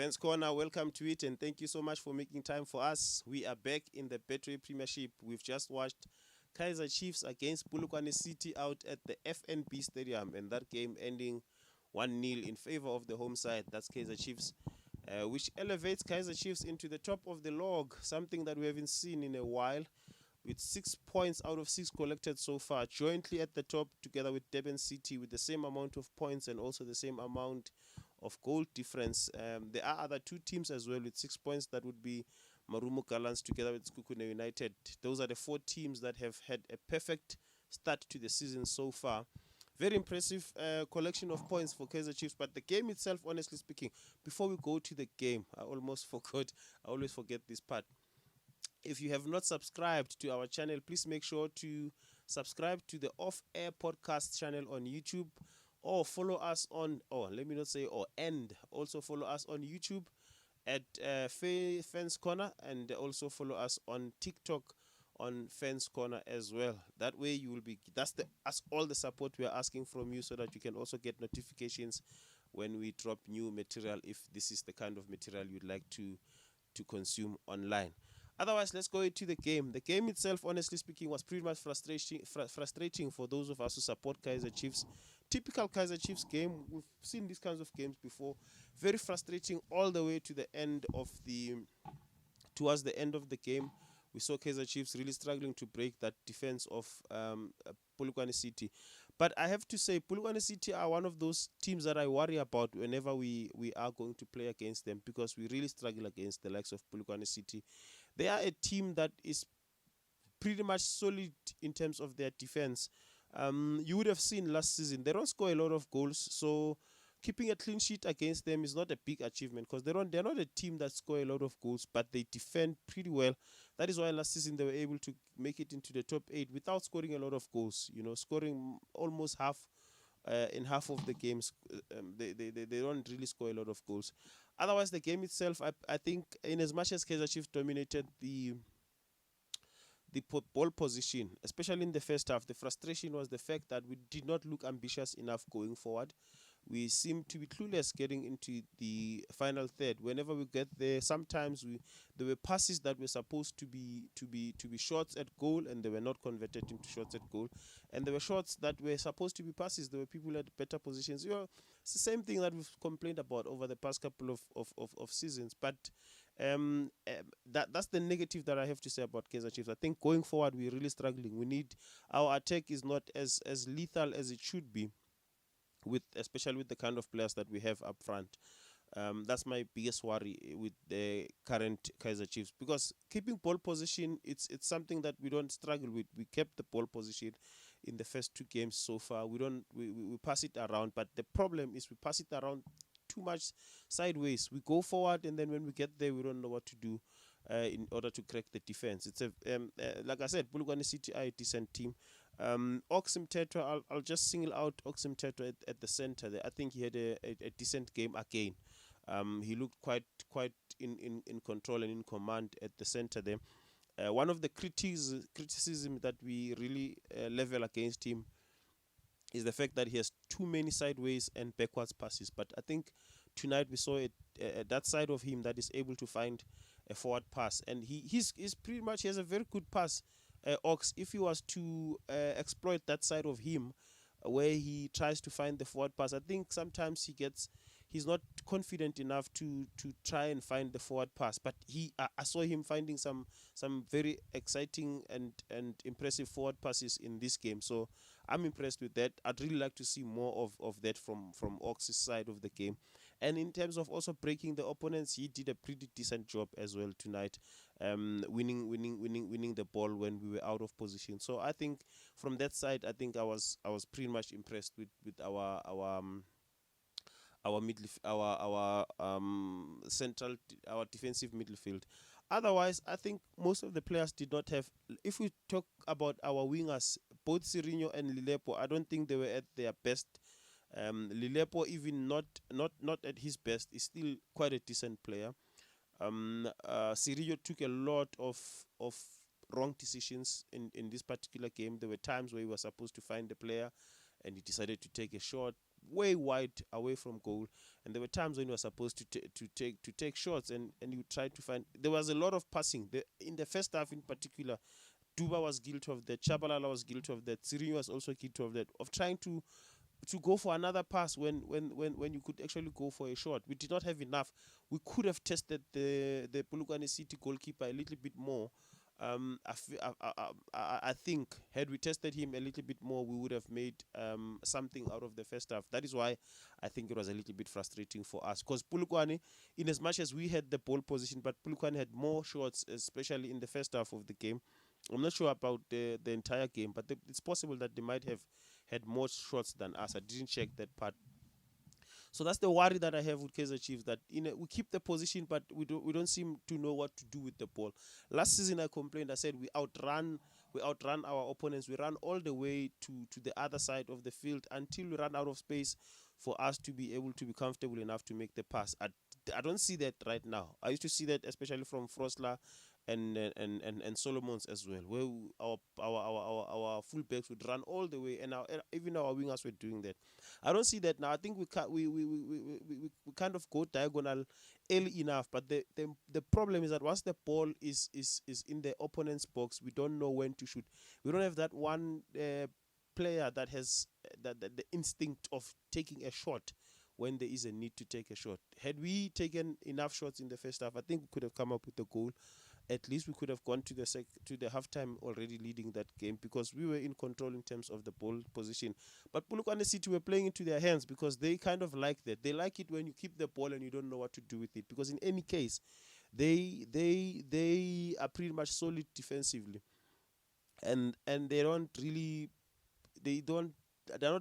Fans Corner, welcome to it, and thank you so much for making time for us. We are back in the Betway Premiership. We've just watched Kaizer Chiefs against Polokwane City out at the FNB Stadium, and that game ending 1-0 in favor of the home side. That's Kaizer Chiefs, which elevates Kaizer Chiefs into the top of the log, something that we haven't seen in a while, with 6 points out of 6 collected so far, jointly at the top together with Durban City with the same amount of points and also the same amount of goal difference. There are other two teams as well with 6 points. That would be Marumo Gallants together with Sekhukhune United. Those are the four teams that have had a perfect start to the season so far. Very impressive collection of points for Kaizer Chiefs. But the game itself, honestly speaking, before we go to the game, I almost forgot. I always forget this part. If you have not subscribed to our channel, please make sure to subscribe to the Off Air Podcast channel on YouTube, or follow us on, or let me not say or, and also follow us on YouTube at Fans Corner, and also follow us on TikTok on Fans Corner as well. That way you will be, that's all the support we are asking from you, so that you can also get notifications when we drop new material, if this is the kind of material you'd like to consume online. Otherwise, let's go into the game. The game itself, honestly speaking, was pretty much frustrating for those of us who support Kaizer Chiefs. Typical Kaizer Chiefs game. We've seen these kinds of games before. Very frustrating all the way to the end of towards the end of the game. We saw Kaizer Chiefs really struggling to break that defense of Polokwane City. But I have to say, Polokwane City are one of those teams that I worry about whenever we are going to play against them, because we really struggle against the likes of Polokwane City. They are a team that is pretty much solid in terms of their defense. You would have seen last season, they don't score a lot of goals, so keeping a clean sheet against them is not a big achievement, because they're not a team that score a lot of goals, but they defend pretty well. That is why last season they were able to make it into the top 8 without scoring a lot of goals. You know, scoring almost half in half of the games. They don't really score a lot of goals. Otherwise, the game itself, I think, in as much as Kaizer Chiefs dominated the ball position, especially in the first half, the frustration was the fact that we did not look ambitious enough going forward. We seem to be clueless getting into the final third. Whenever we get there, sometimes there were passes that were supposed to be shots at goal, and they were not converted into shots at goal. And there were shots that were supposed to be passes. There were people at better positions. You know, it's the same thing that we've complained about over the past couple of seasons. But that's the negative that I have to say about Kaizer Chiefs. I think going forward, we're really struggling. We need, our attack is not as lethal as it should be, especially with the kind of players that we have up front. That's my biggest worry with the current Kaizer Chiefs, because keeping ball position, it's something that we don't struggle with. We kept the ball position in the first two games so far. We pass it around, but the problem is we pass it around too much sideways. We go forward, and then when we get there, we don't know what to do in order to crack the defense. It's like I said, Polokwane City are a decent team. Oxim Tetra, I'll just single out Oxim Tetra at the center there. I think he had a decent game again. He looked quite in control and in command at the center there. One of the criticism that we really level against him is the fact that he has too many sideways and backwards passes. But I think tonight we saw that side of him that is able to find a forward pass, and he's pretty much, he has a very good pass. Ox, if he was to exploit that side of him, where he tries to find the forward pass, I think sometimes he's not confident enough to try and find the forward pass. But I saw him finding some very exciting and impressive forward passes in this game. So I'm impressed with that. I'd really like to see more of that from Ox's side of the game. And in terms of also breaking the opponents, he did a pretty decent job as well tonight, winning the ball when we were out of position. So I think from that side, I think I was pretty much impressed with our defensive midfield. Otherwise, I think most of the players did not have. If we talk about our wingers, both Sirinho and Lilepo, I don't think they were at their best. Lilepo, even not at his best, is still quite a decent player. Sirinho took a lot of wrong decisions in this particular game. There were times where he was supposed to find the player, and he decided to take a shot. way wide away from goal, and there were times when you were supposed to take shots, and you tried to find. There was a lot of passing. In the first half, in particular, Duba was guilty of that. Chabalala was guilty of that. Sirinho was also guilty of that. Of trying to go for another pass when you could actually go for a shot. We did not have enough. We could have tested the Polokwane City goalkeeper a little bit more. I think had we tested him a little bit more, we would have made something out of the first half. That is why I think it was a little bit frustrating for us. Because Polokwane, in as much as we had the ball position, but Polokwane had more shots, especially in the first half of the game. I'm not sure about the entire game, but it's possible that they might have had more shots than us. I didn't check that part. So that's the worry that I have with Kaizer Chiefs, that we keep the position, but we don't seem to know what to do with the ball. Last season I complained. I said we outrun our opponents. We ran all the way to the other side of the field until we ran out of space for us to be able to be comfortable enough to make the pass. I don't see that right now. I used to see that especially from Frosler and Solomons as well, where our fullbacks would run all the way, and even our wingers were doing that. I don't see that now. I think we kind of go diagonal early enough, but the problem is that once the ball is in the opponent's box, we don't know when to shoot. We don't have that one player that has the instinct of taking a shot when there is a need to take a shot. Had we taken enough shots in the first half, I think we could have come up with a goal. At least we could have gone to the halftime already leading that game, because we were in control in terms of the ball position. But Polokwane City were playing into their hands, because they kind of like that. They like it when you keep the ball and you don't know what to do with it, because in any case, they are pretty much solid defensively, and they're not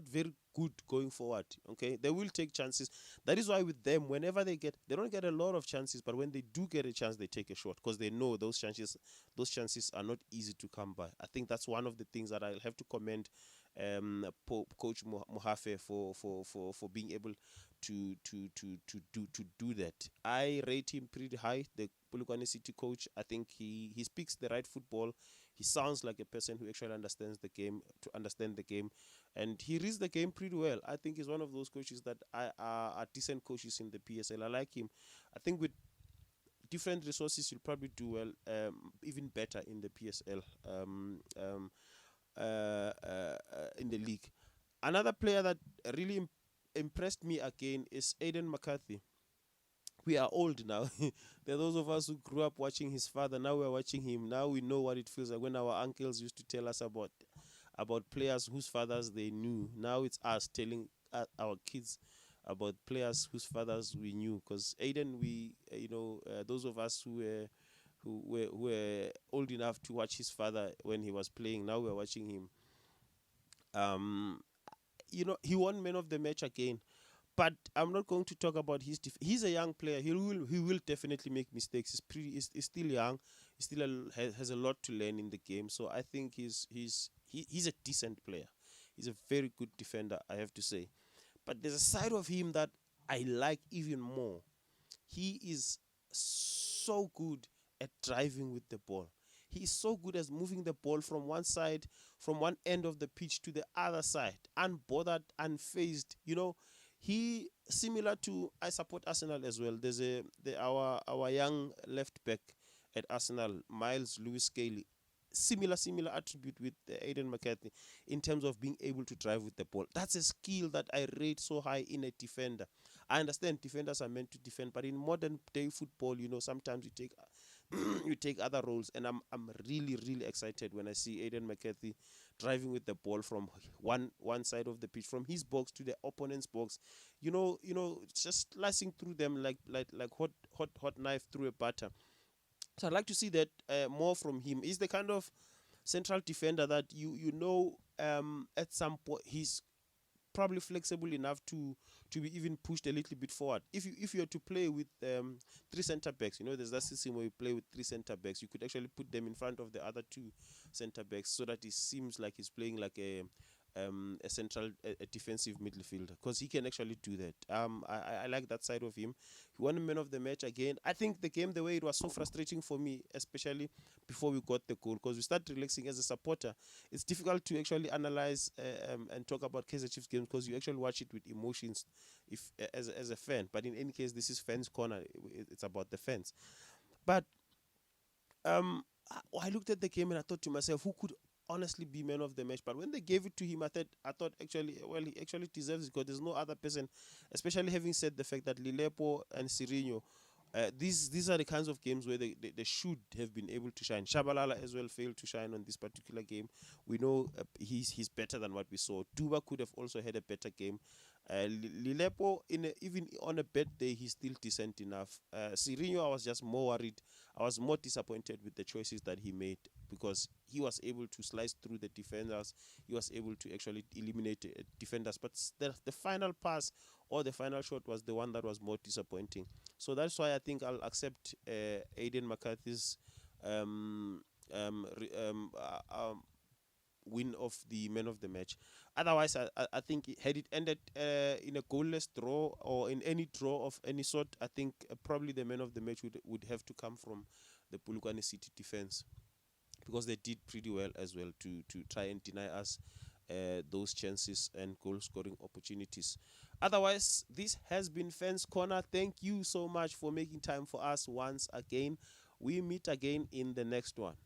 very good going forward. Okay, they will take chances. That is why with them, whenever they don't get a lot of chances, but when they do get a chance, they take a shot, because they know those chances are not easy to come by. I think that's one of the things that I'll have to commend Coach Mohafe for being able to do that. I rate him pretty high, the Polokwane City coach. I think he speaks the right football. He sounds like a person who actually understands the game, to understand the game, and he reads the game pretty well. I think he's one of those coaches that are decent coaches in the PSL. I like him. I think with different resources, you'll probably do well, even better in the PSL, in the league. Another player that really impressed me again is Aiden McCarthy. We are old now. There are those of us who grew up watching his father. Now we're watching him. Now we know what it feels like when our uncles used to tell us about players whose fathers they knew. Now it's us telling our kids about players whose fathers we knew. Because Aiden, those of us who were old enough to watch his father when he was playing, now we're watching him. Um, he won Man of the Match again. But I'm not going to talk about he's a young player. He will definitely make mistakes. He's still young. He still has a lot to learn in the game. So I think he's a decent player. He's a very good defender, I have to say. But there's a side of him that I like even more. He is so good at driving with the ball. He is so good at moving the ball from one end of the pitch to the other side, unbothered, unfazed. He similar to, I support Arsenal as well. There's our young left back at Arsenal, Miles Lewis Scaly. Similar attribute with Aiden McCarthy in terms of being able to drive with the ball. That's a skill that I rate so high in a defender. I understand defenders are meant to defend, but in modern day football, sometimes you take you take other roles, and I'm really excited when I see Aiden McCarthy driving with the ball from one side of the pitch, from his box to the opponent's box. Just slicing through them like hot knife through a butter. So I'd like to see that more from him. He's the kind of central defender that at some point he's probably flexible enough to be even pushed a little bit forward. If you're to play with three center backs, there's that system where you play with three center backs. You could actually put them in front of the other two center backs, so that it seems like he's playing like a central a defensive midfielder, because he can actually do that. I like that side of him. He won man of the match again. I think the game, the way it was so frustrating for me, especially before we got the goal, because we start relaxing as a supporter. It's difficult to actually analyze and talk about Kaizer Chiefs games, because you actually watch it with emotions, if as a fan. But in any case, this is fans' corner. It's about the fans. But I looked at the game and I thought to myself, who could honestly be man of the match? But when they gave it to him, I thought actually, well, he actually deserves it, because there's no other person, especially having said the fact that Lilepo and Sirinho, these are the kinds of games where they should have been able to shine. Shabalala as well failed to shine on this particular game. We know he's better than what we saw. Duba could have also had a better game. Lilepo, even on a bad day, he's still decent enough. Sirinho, I was just more worried. I was more disappointed with the choices that he made, because he was able to slice through the defenders. He was able to actually eliminate defenders. But the final pass or the final shot was the one that was more disappointing. So that's why I think I'll accept Aiden McCarthy's win of the man of the match. Otherwise, I think had it ended in a goalless draw or in any draw of any sort, I think probably the man of the match would have to come from the Polokwane City defense, because they did pretty well as well to try and deny us those chances and goal scoring opportunities. Otherwise, this has been Fans Corner. Thank you so much for making time for us once again. We meet again in the next one.